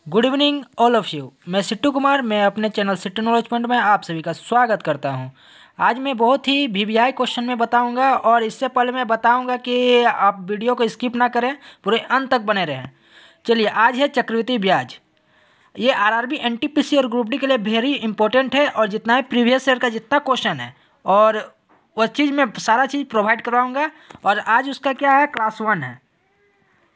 Good evening all of you. मैं सिट्टू कुमार, मैं अपने चैनल सिट्टू नॉलेज पॉइंट में आप सभी का स्वागत करता हूं। आज मैं बहुत ही वीवीआई क्वेश्चन में बताऊंगा और इससे पहले मैं बताऊंगा कि आप वीडियो को स्किप ना करें, पूरे अंत तक बने रहें। चलिए, आज है चक्रवृद्धि ब्याज। ये आरआरबी, एनटीपीसी और ग्रुप डी के लिए वेरी इंपॉर्टेंट है और जितना है प्रीवियस ईयर का जितना क्वेश्चन है और वह चीज़ मैं सारा चीज़ प्रोवाइड करवाऊँगा। और आज उसका क्या है, क्लास 1 है।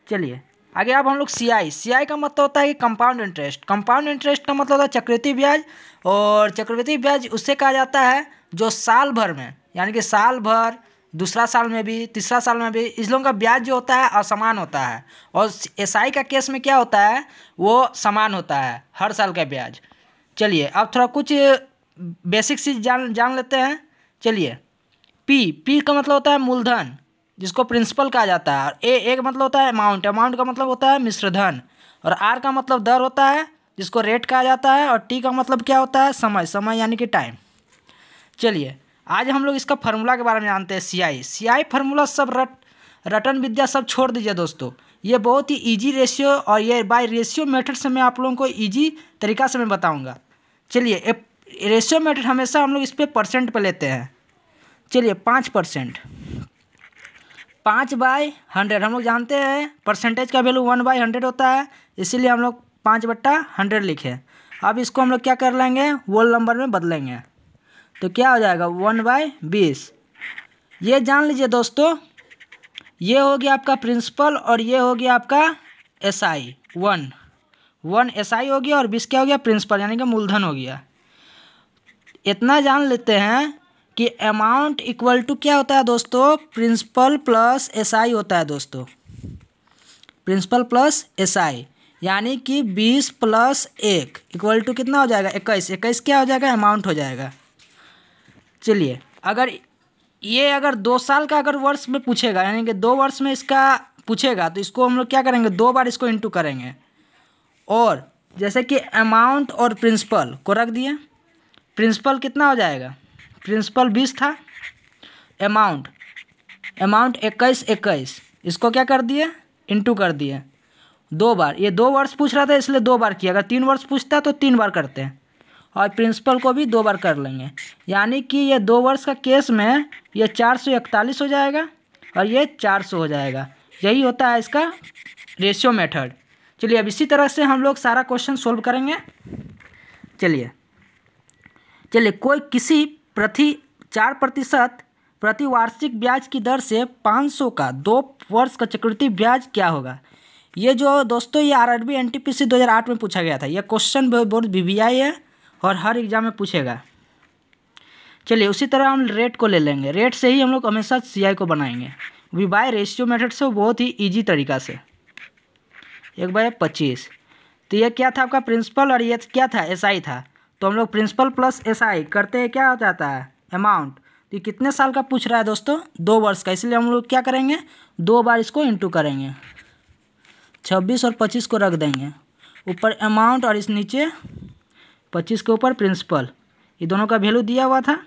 चलिए आगे अब हम लोग सीआई का मतलब होता है कि कंपाउंड इंटरेस्ट। कंपाउंड इंटरेस्ट का मतलब होता है चक्रवृद्धि ब्याज, और चक्रवृद्धि ब्याज उससे कहा जाता है जो साल भर में, यानी कि साल भर, दूसरा साल में भी, तीसरा साल में भी इस लोगों का ब्याज जो होता है असमान होता है। और एसआई का केस में क्या होता है, वो समान होता है हर साल का ब्याज। चलिए अब थोड़ा कुछ बेसिक चीज जान लेते हैं। चलिए, पी का मतलब होता है मूलधन, जिसको प्रिंसिपल कहा जाता है। और ए का मतलब होता है अमाउंट का मतलब होता है मिश्रधन। और आर का मतलब दर होता है, जिसको रेट कहा जाता है। और टी का मतलब क्या होता है, समय यानी कि टाइम। चलिए आज हम लोग इसका फार्मूला के बारे में जानते हैं। सीआई फार्मूला सब रटन विद्या सब छोड़ दीजिए दोस्तों। ये बहुत ही इजी रेशियो, और ये बाय रेशियो मेथड से मैं आप लोगों को इजी तरीका से मैं बताऊँगा। चलिए, रेशियो मेथड हमेशा हम लोग इस पर परसेंट पे लेते हैं। चलिए 5%, 5/100 हम लोग जानते हैं परसेंटेज का वैल्यू 1/100 होता है, इसीलिए हम लोग 5/100 लिखे। अब इसको हम लोग क्या कर लेंगे, वोल नंबर में बदलेंगे, तो क्या हो जाएगा 1/20। ये जान लीजिए दोस्तों, ये हो गया आपका प्रिंसिपल और ये हो गया आपका एसआई। 1 एसआई हो गया और 20 क्या हो गया, प्रिंसिपल यानी कि मूलधन हो गया। इतना जान लेते हैं कि अमाउंट इक्वल टू क्या होता है दोस्तों, प्रिंसिपल प्लस एसआई होता है दोस्तों। प्रिंसिपल प्लस एसआई यानी कि 20 + 1 इक्वल टू कितना हो जाएगा, 21। 21 क्या हो जाएगा, अमाउंट हो जाएगा। चलिए अगर 2 साल का अगर वर्ष में पूछेगा, यानी कि 2 वर्ष में इसका पूछेगा, तो इसको हम लोग क्या करेंगे, 2 बार इसको इंटू करेंगे। और जैसे कि अमाउंट और प्रिंसिपल को रख दिए, प्रिंसिपल कितना हो जाएगा, प्रिंसिपल 20 था, अमाउंट 21, इसको क्या कर दिए, इंटू कर दिए 2 बार। ये 2 वर्ष पूछ रहा था इसलिए 2 बार किया, अगर 3 वर्ष पूछता तो 3 बार करते हैं। और प्रिंसिपल को भी 2 बार कर लेंगे, यानी कि ये 2 वर्ष का केस में ये 441 हो जाएगा और ये 400 हो जाएगा। यही होता है इसका रेशियो मेथड। चलिए अब इसी तरह से हम लोग सारा क्वेश्चन सोल्व करेंगे। चलिए कोई किसी 4% प्रति वार्षिक ब्याज की दर से 500 का 2 वर्ष का चक्रवृद्धि ब्याज क्या होगा। ये जो दोस्तों ये आरआरबी एनटीपीसी 2008 में पूछा गया था। यह क्वेश्चन बहुत वीवीआई है और हर एग्जाम में पूछेगा। चलिए उसी तरह हम रेट को ले लेंगे। रेट से ही हम लोग हमेशा सीआई को बनाएंगे, भी बाय रेशियो मेथड से, बहुत ही ईजी तरीका से। 1/25। तो ये क्या था आपका प्रिंसिपल और ये क्या था, एसआई था। तो हम लोग प्रिंसिपल प्लस एसआई करते हैं, क्या हो जाता है, अमाउंट। तो ये कितने साल का पूछ रहा है दोस्तों, 2 वर्ष का, इसलिए हम लोग क्या करेंगे, 2 बार इसको इंटू करेंगे। 26 और 25 को रख देंगे, ऊपर अमाउंट और इस नीचे 25 के ऊपर प्रिंसिपल। ये दोनों का वैल्यू दिया हुआ था,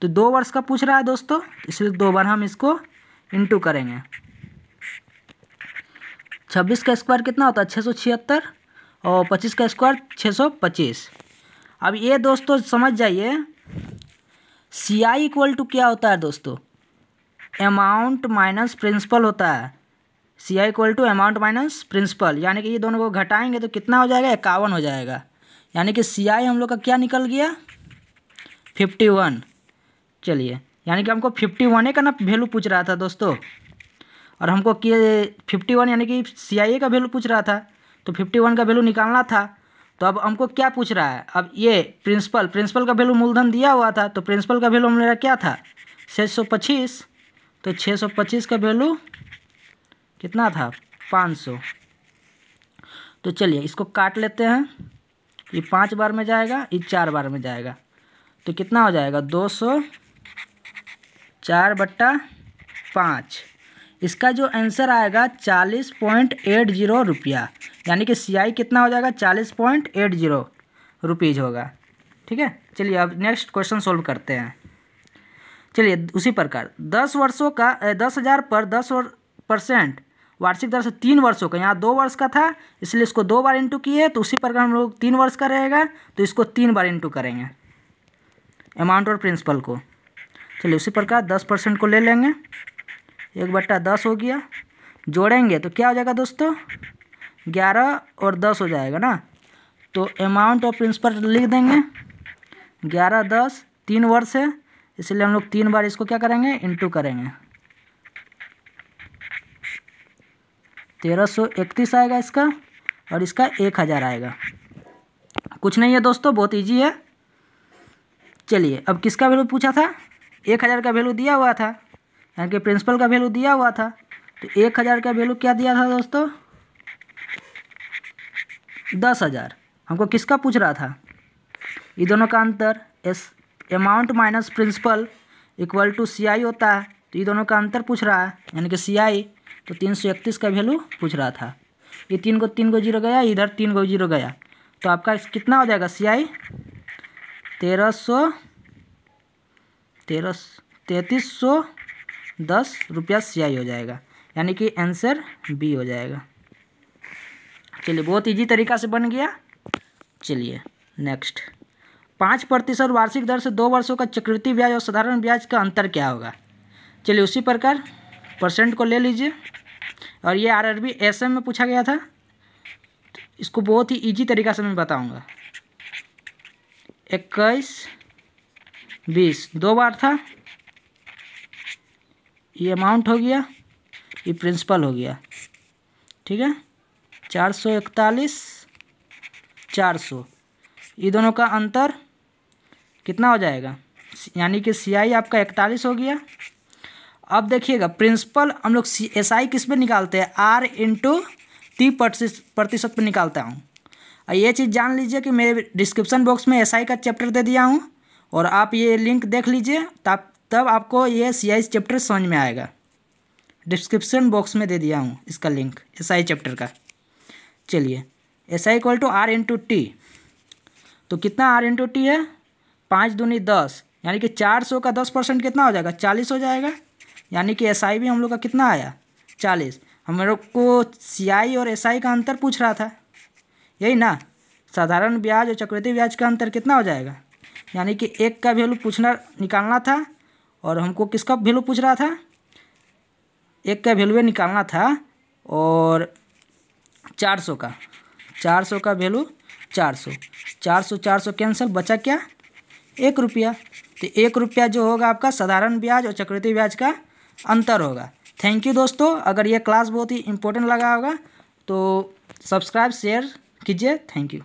तो 2 वर्ष का पूछ रहा है दोस्तों, इसलिए 2 बार हम इसको इंटू करेंगे। 26 का स्क्वायर कितना होता है, 676, और 25 का स्क्वायर 625। अब ये दोस्तों समझ जाइए, सीआई इक्वल टू क्या होता है दोस्तों, अमाउंट माइनस प्रिंसिपल होता है। CI equal to amount minus principal, यानी कि ये दोनों को घटाएंगे तो कितना हो जाएगा, 51 हो जाएगा। यानी कि सीआई हम लोग का क्या निकल गया, 51। चलिए, यानी कि हमको 51 का ना वैल्यू पूछ रहा था दोस्तों, और हमको 51 यानी कि सीआई का वैल्यू पूछ रहा था, तो 51 का वैल्यू निकालना था। तो अब हमको क्या पूछ रहा है, अब ये प्रिंसिपल का वैल्यू मूलधन दिया हुआ था, तो प्रिंसिपल का वैल्यू मेरा क्या था, 625। तो 625 का वैल्यू कितना था, 500। तो चलिए इसको काट लेते हैं, ये 5 बार में जाएगा, ये 4 बार में जाएगा, तो कितना हो जाएगा, 204/5। इसका जो आंसर आएगा 40.80 रुपया, यानी कि सीआई कितना हो जाएगा, 40.80 रुपीज़ होगा। ठीक है, चलिए अब नेक्स्ट क्वेश्चन सोल्व करते हैं। चलिए उसी प्रकार 10 वर्षों का 10,000 पर 10% वार्षिक दर से 3 वर्षों का, यहाँ 2 वर्ष का था इसलिए इसको 2 बार इंटू किए, तो उसी प्रकार हम लोग 3 वर्ष का रहेगा तो इसको 3 बार इंटू करेंगे अमाउंट और प्रिंसिपल को। चलिए उसी प्रकार 10% को ले लेंगे, 1/10 हो गया, जोड़ेंगे तो क्या हो जाएगा दोस्तों 11 और 10 हो जाएगा ना। तो अमाउंट और प्रिंसिपल लिख देंगे 11 10, 3 वर्ष है इसलिए हम लोग 3 बार इसको क्या करेंगे इंटू करेंगे, 1331 आएगा इसका और इसका 1000 आएगा। कुछ नहीं है दोस्तों, बहुत इजी है। चलिए अब किसका वैल्यू पूछा था, 1000 का वैल्यू दिया हुआ था, यानी कि प्रिंसिपल का वैल्यू दिया हुआ था, तो 1000 का वैल्यू क्या दिया था दोस्तों 10,000। हमको किसका पूछ रहा था, ये दोनों का अंतर amount minus principal equal to CI होता है, तो ये दोनों का अंतर पूछ रहा है यानी कि CI, तो 331 का वैल्यू पूछ रहा था। ये 3 को 0 गया, इधर 3 को 0 गया, तो आपका कितना हो जाएगा CI 3310 रुपया CI हो जाएगा, यानी कि आंसर B हो जाएगा। चलिए बहुत इजी तरीका से बन गया। चलिए नेक्स्ट, 5% वार्षिक दर से 2 वर्षों का चक्रवृद्धि ब्याज और साधारण ब्याज का अंतर क्या होगा। चलिए उसी प्रकार परसेंट को ले लीजिए, और ये RRB SM में पूछा गया था, तो इसको बहुत ही इजी तरीका से मैं बताऊंगा। 21 20 2 बार था, ये अमाउंट हो गया, ये प्रिंसिपल हो गया, ठीक है। 441 400, ये दोनों का अंतर कितना हो जाएगा, यानी कि CI आपका 41 हो गया। अब देखिएगा प्रिंसिपल हम लोग SI किस पे निकालते हैं, R इंटू 30% पे निकालता हूँ। और ये चीज़ जान लीजिए कि मेरे डिस्क्रिप्शन बॉक्स में SI का चैप्टर दे दिया हूँ, और आप ये लिंक देख लीजिए, तब आपको ये CI चैप्टर समझ में आएगा। डिस्क्रिप्शन बॉक्स में दे दिया हूँ इसका लिंक SI चैप्टर का। चलिए SI equal to R into T, तो कितना R इंटू T है 5 दूनी 10, यानी कि 400 का 10% कितना हो जाएगा 40 हो जाएगा, यानी कि SI भी हम लोग का कितना आया 40। हम लोग को CI और SI का अंतर पूछ रहा था, यही ना। साधारण ब्याज और चक्रवृद्धि ब्याज का अंतर कितना हो जाएगा, यानी कि एक का वैल्यू निकालना था, और हमको किसका वैल्यू पूछ रहा था, एक का वैल्यू निकालना था, और 400 का वैल्यू 400 कैंसिल, बचा क्या 1 रुपया। तो 1 रुपया जो होगा आपका साधारण ब्याज और चक्रवृद्धि ब्याज का अंतर होगा। थैंक यू दोस्तों, अगर ये क्लास बहुत ही इंपॉर्टेंट लगा होगा तो सब्सक्राइब शेयर कीजिए। Thank you.